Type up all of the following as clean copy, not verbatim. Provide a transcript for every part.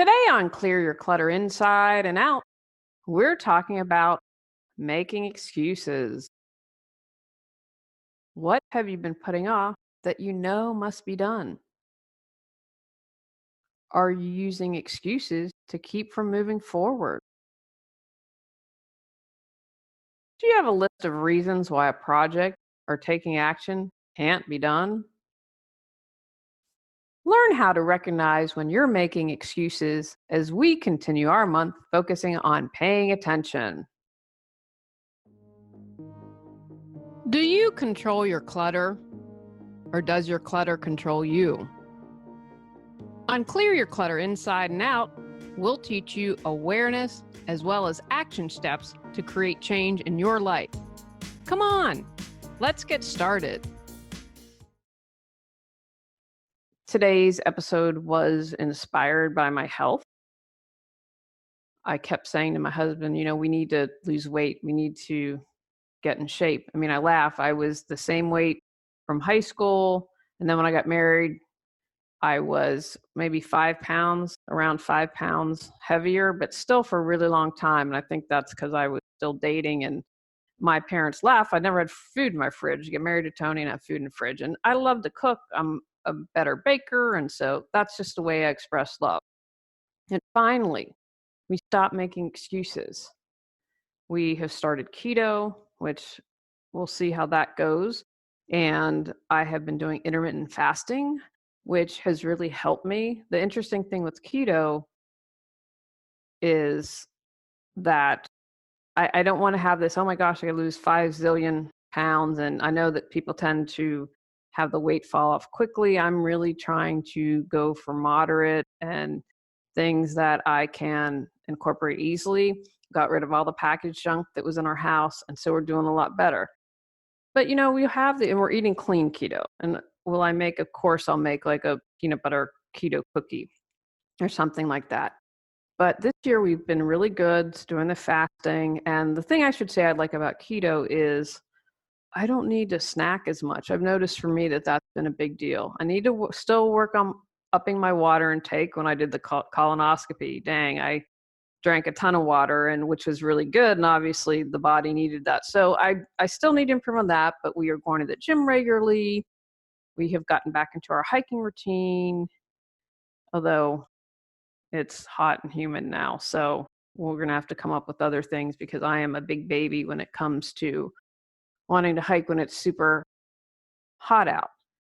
Today on Clear Your Clutter Inside and Out, we're talking about making excuses. What have you been putting off that you know must be done? Are you using excuses to keep from moving forward? Do you have a list of reasons why a project or taking action can't be done? Learn how to recognize when you're making excuses as we continue our month focusing on paying attention. Do you control your clutter, or does your clutter control you? On Clear Your Clutter Inside and Out, we'll teach you awareness as well as action steps to create change in your life. Come on, let's get started. Today's episode was inspired by my health. I kept saying to my husband, we need to lose weight. We need to get in shape. I mean, I laugh. I was the same weight from high school. And then when I got married, I was maybe 5 pounds, around 5 pounds heavier, but still for a really long time. And I think that's because I was still dating and my parents laugh. I never had food in my fridge. Get married to Tony and have food in the fridge. And I love to cook. I'm a better baker. And so that's just the way I express love. And finally, we stopped making excuses. We have started keto, which we'll see how that goes. And I have been doing intermittent fasting, which has really helped me. The interesting thing with keto is that I don't want to have this, oh my gosh, I gotta lose 5 zillion pounds. And I know that people tend to have the weight fall off quickly. I'm really trying to go for moderate and things that I can incorporate easily. Got rid of all the packaged junk that was in our house. And so we're doing a lot better. But we have and we're eating clean keto. And will I make, of course, I'll make like a peanut butter keto cookie or something like that. But this year we've been really good doing the fasting. And the thing I should say I'd like about keto is I don't need to snack as much. I've noticed for me that that's been a big deal. I need to still work on upping my water intake. When I did the colonoscopy, dang, I drank a ton of water, and which was really good. And obviously the body needed that. So I still need to improve on that, but we are going to the gym regularly. We have gotten back into our hiking routine, although it's hot and humid now. So we're going to have to come up with other things because I am a big baby when it comes to wanting to hike when it's super hot out.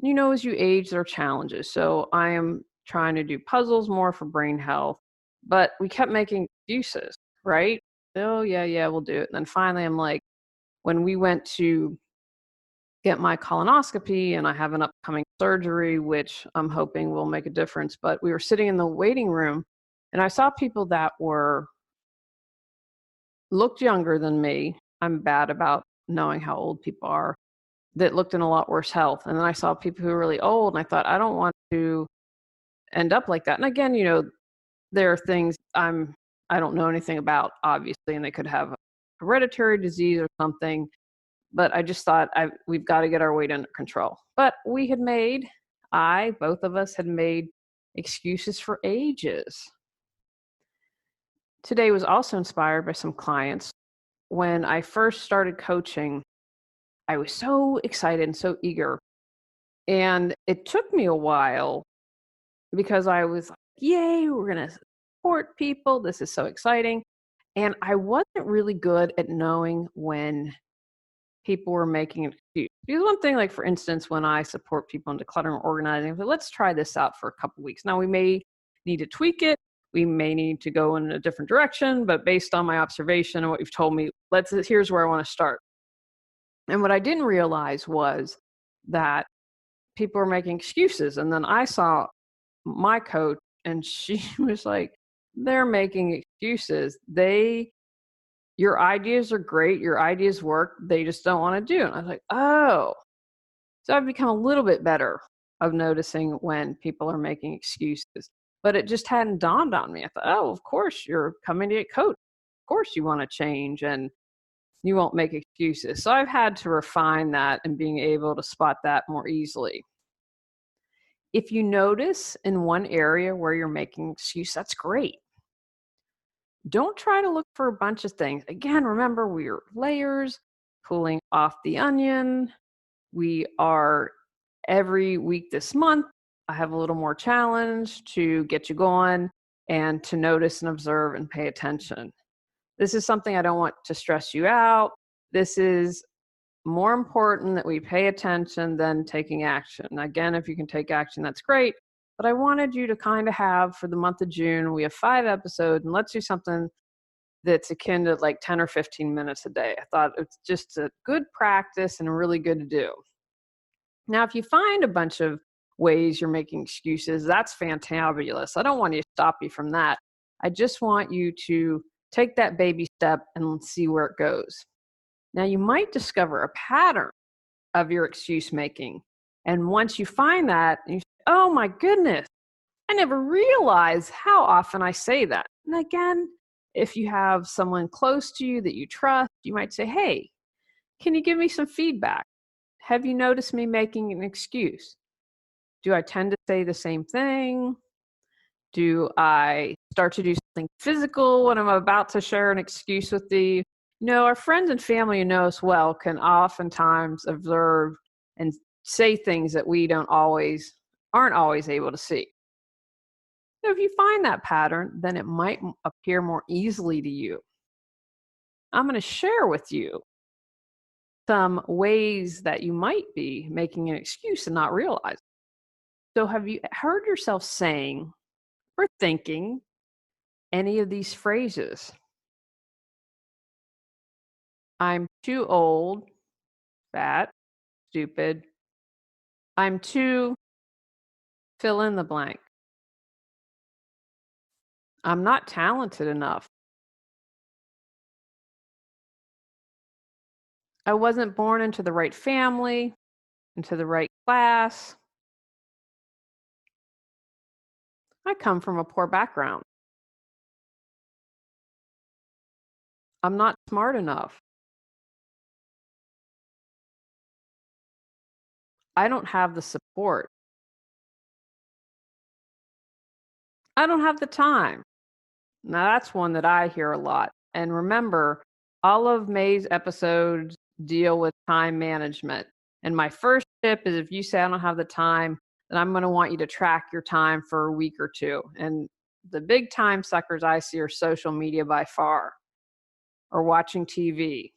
As you age, there are challenges. So I am trying to do puzzles more for brain health, but we kept making excuses, right? Oh, yeah, we'll do it. And then finally, I'm like, when we went to get my colonoscopy and I have an upcoming surgery, which I'm hoping will make a difference, but we were sitting in the waiting room and I saw people that looked younger than me. I'm bad about knowing how old people are, that looked in a lot worse health. And then I saw people who were really old and I thought, I don't want to end up like that. And again, there are things I don't know anything about, obviously, and they could have a hereditary disease or something. But I just thought we've got to get our weight under control. But both of us had made excuses for ages. Today was also inspired by some clients. When I first started coaching, I was so excited and so eager. And it took me a while because I was like, yay, we're going to support people. This is so exciting. And I wasn't really good at knowing when people were making an excuse. Because one thing, like for instance, when I support people in decluttering or organizing, I say, let's try this out for a couple of weeks. Now we may need to tweak it. We may need to go in a different direction, but based on my observation and what you've told me, here's where I want to start. And what I didn't realize was that people were making excuses. And then I saw my coach and she was like, they're making excuses. Your ideas are great. Your ideas work. They just don't want to do it. And I was like, oh. So I've become a little bit better of noticing when people are making excuses. But it just hadn't dawned on me. I thought, oh, of course you're coming to get coached. Of course you want to change and you won't make excuses. So I've had to refine that and being able to spot that more easily. If you notice in one area where you're making excuse, that's great. Don't try to look for a bunch of things. Again, remember we're layers, pulling off the onion. We are every week this month. I have a little more challenge to get you going and to notice and observe and pay attention. This is something I don't want to stress you out. This is more important that we pay attention than taking action. Again, if you can take action, that's great. But I wanted you to kind of have for the month of June, we have 5 episodes, and let's do something that's akin to like 10 or 15 minutes a day. I thought it's just a good practice and really good to do. Now, if you find a bunch of ways you're making excuses, that's fantabulous. I don't want to stop you from that. I just want you to take that baby step and see where it goes. Now, you might discover a pattern of your excuse making. And once you find that, you say, oh my goodness, I never realized how often I say that. And again, if you have someone close to you that you trust, you might say, hey, can you give me some feedback? Have you noticed me making an excuse? Do I tend to say the same thing? Do I start to do something physical when I'm about to share an excuse with you? Our friends and family who know us well can oftentimes observe and say things that we aren't always able to see. So if you find that pattern, then it might appear more easily to you. I'm going to share with you some ways that you might be making an excuse and not realize. So have you heard yourself saying or thinking any of these phrases? I'm too old, fat, stupid. I'm too fill in the blank. I'm not talented enough. I wasn't born into the right family, into the right class. I come from a poor background. I'm not smart enough. I don't have the support. I don't have the time. Now, that's one that I hear a lot. And remember, all of May's episodes deal with time management. And my first tip is if you say, I don't have the time, then I'm going to want you to track your time for a week or two. And the big time suckers I see are social media by far, or watching TV.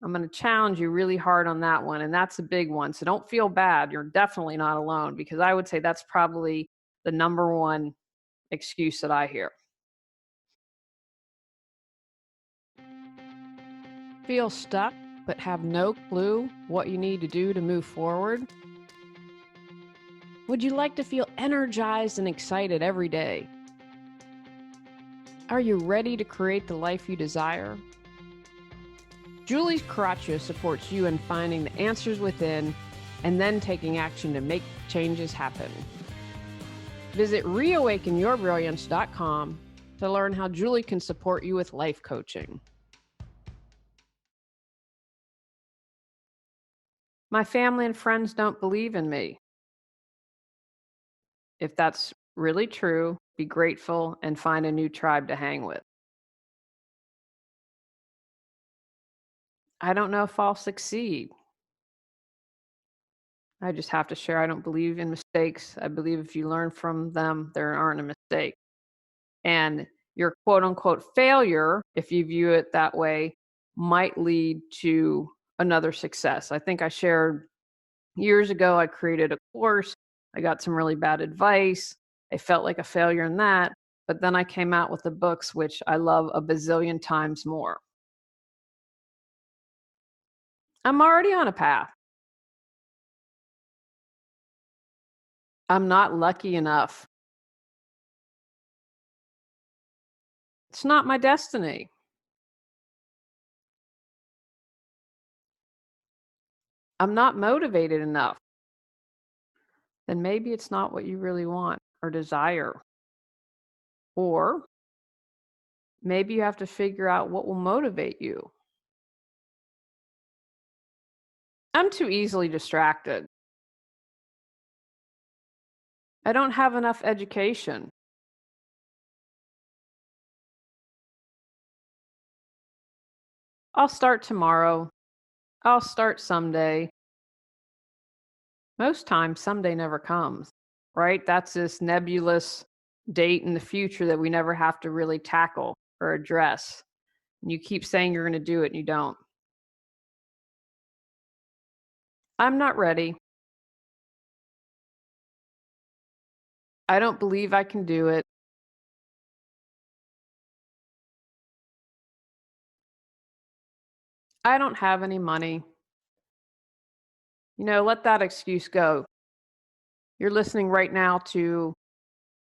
I'm going to challenge you really hard on that one. And that's a big one. So don't feel bad. You're definitely not alone, because I would say that's probably the number one excuse that I hear. Feel stuck but have no clue what you need to do to move forward? Would you like to feel energized and excited every day? Are you ready to create the life you desire? Julie Coraccio supports you in finding the answers within and then taking action to make changes happen. Visit reawakenyourbrilliance.com to learn how Julie can support you with life coaching. My family and friends don't believe in me. If that's really true, be grateful and find a new tribe to hang with. I don't know if I'll succeed. I just have to share I don't believe in mistakes. I believe if you learn from them, there aren't a mistake. And your quote unquote failure, if you view it that way, might lead to another success. I think I shared years ago, I created a course. I got some really bad advice. I felt like a failure in that. But then I came out with the books, which I love a bazillion times more. I'm already on a path. I'm not lucky enough. It's not my destiny. I'm not motivated enough. Then maybe it's not what you really want or desire. Or maybe you have to figure out what will motivate you. I'm too easily distracted. I don't have enough education. I'll start tomorrow. I'll start someday. Most times, someday never comes, right? That's this nebulous date in the future that we never have to really tackle or address. And you keep saying you're going to do it and you don't. I'm not ready. I don't believe I can do it. I don't have any money. Let that excuse go. You're listening right now to,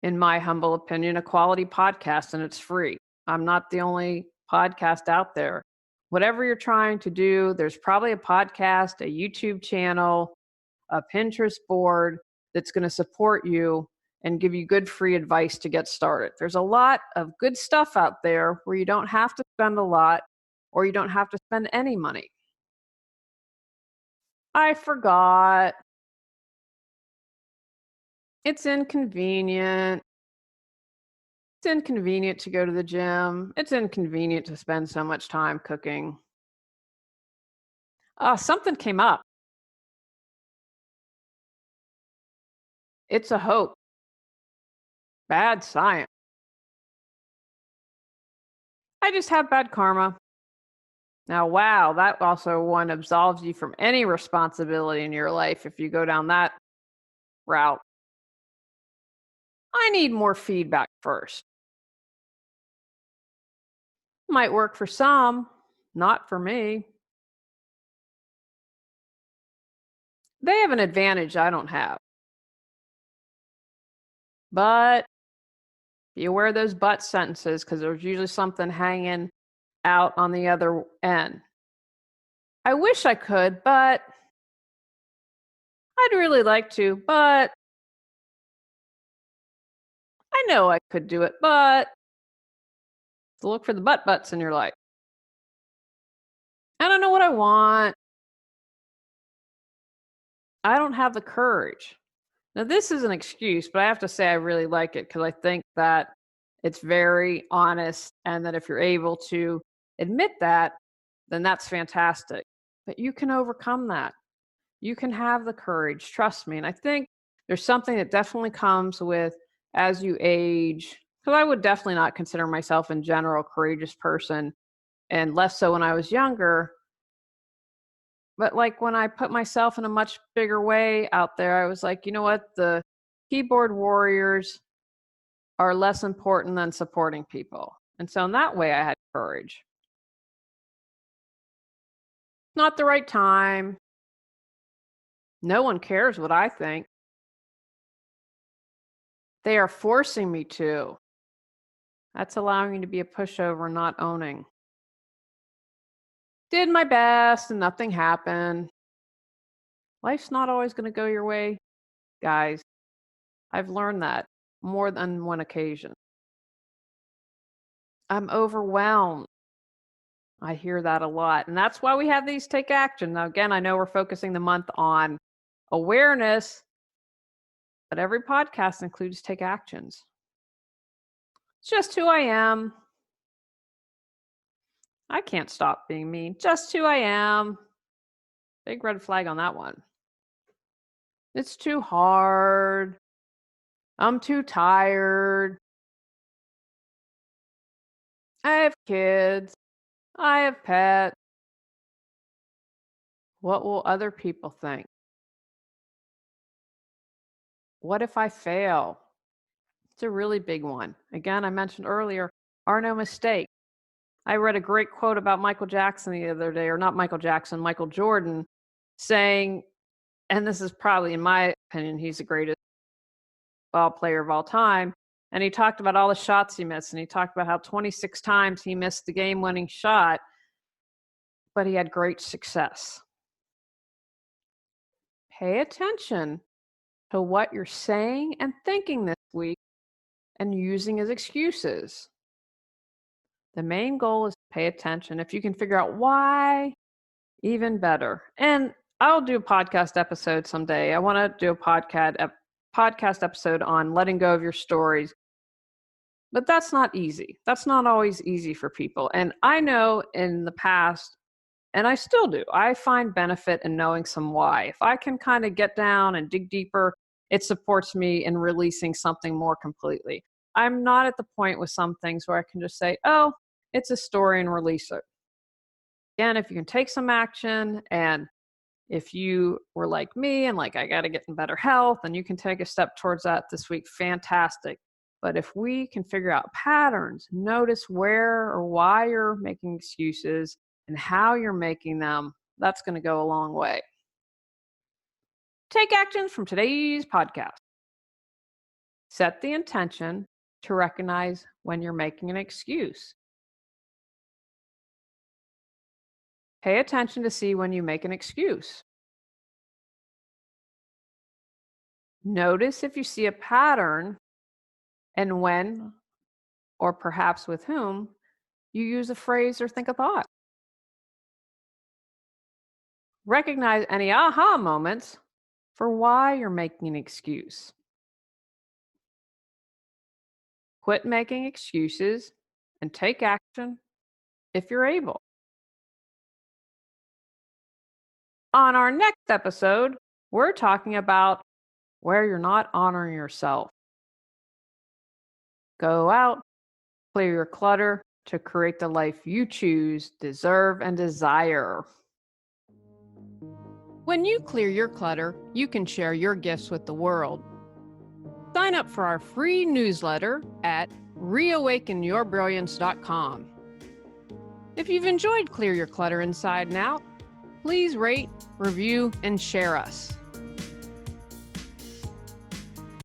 in my humble opinion, a quality podcast, and it's free. I'm not the only podcast out there. Whatever you're trying to do, there's probably a podcast, a YouTube channel, a Pinterest board that's going to support you and give you good free advice to get started. There's a lot of good stuff out there where you don't have to spend a lot or you don't have to spend any money. I forgot. It's inconvenient. It's inconvenient to go to the gym. It's inconvenient to spend so much time cooking. Something came up. It's a hope. Bad science. I just have bad karma. Now, wow, that also one absolves you from any responsibility in your life if you go down that route. I need more feedback first. Might work for some, not for me. They have an advantage I don't have. But be aware of those but sentences because there's usually something hanging out on the other end. I wish I could, but I'd really like to, but I know I could do it, but to look for the buts in your life. I don't know what I want. I don't have the courage. Now, this is an excuse, but I have to say I really like it because I think that it's very honest and that if you're able to admit that, then that's fantastic. But you can overcome that. You can have the courage, trust me. And I think there's something that definitely comes with as you age, because I would definitely not consider myself in general a courageous person, and less so when I was younger. But like when I put myself in a much bigger way out there, I was like, you know what? The keyboard warriors are less important than supporting people. And so in that way, I had courage. Not the right time. No one cares what I think. They are forcing me to. That's allowing me to be a pushover, not owning. Did my best and nothing happened. Life's not always going to go your way, guys. I've learned that more than one occasion. I'm overwhelmed. I hear that a lot. And that's why we have these take action. Now, again, I know we're focusing the month on awareness, but every podcast includes take actions. It's just who I am. I can't stop being mean. Just who I am. Big red flag on that one. It's too hard. I'm too tired. I have kids. I have pets. What will other people think? What if I fail? It's a really big one. Again, I mentioned earlier, are no mistake. I read a great quote about Michael Jackson the other day, or not Michael Jackson, Michael Jordan, saying, and this is probably, in my opinion, he's the greatest ball player of all time. And he talked about all the shots he missed, and he talked about how 26 times he missed the game-winning shot, but he had great success. Pay attention to what you're saying and thinking this week and using as excuses. The main goal is to pay attention. If you can figure out why, even better. And I'll do a podcast episode someday. I want to do a podcast episode on letting go of your stories. But that's not easy. That's not always easy for people. And I know in the past, and I still do, I find benefit in knowing some why. If I can kind of get down and dig deeper, it supports me in releasing something more completely. I'm not at the point with some things where I can just say, oh, it's a story and release it. Again, if you can take some action, and if you were like me and like, I got to get in better health and you can take a step towards that this week, fantastic. But if we can figure out patterns, notice where or why you're making excuses and how you're making them, that's going to go a long way. Take actions from today's podcast. Set the intention to recognize when you're making an excuse. Pay attention to see when you make an excuse. Notice if you see a pattern and when, or perhaps with whom, you use a phrase or think a thought. Recognize any aha moments for why you're making an excuse. Quit making excuses and take action if you're able. On our next episode, we're talking about where you're not honoring yourself. Go out, clear your clutter to create the life you choose, deserve, and desire. When you clear your clutter, you can share your gifts with the world. Sign up for our free newsletter at reawakenyourbrilliance.com. If you've enjoyed Clear Your Clutter Inside and Out, please rate, review, and share us.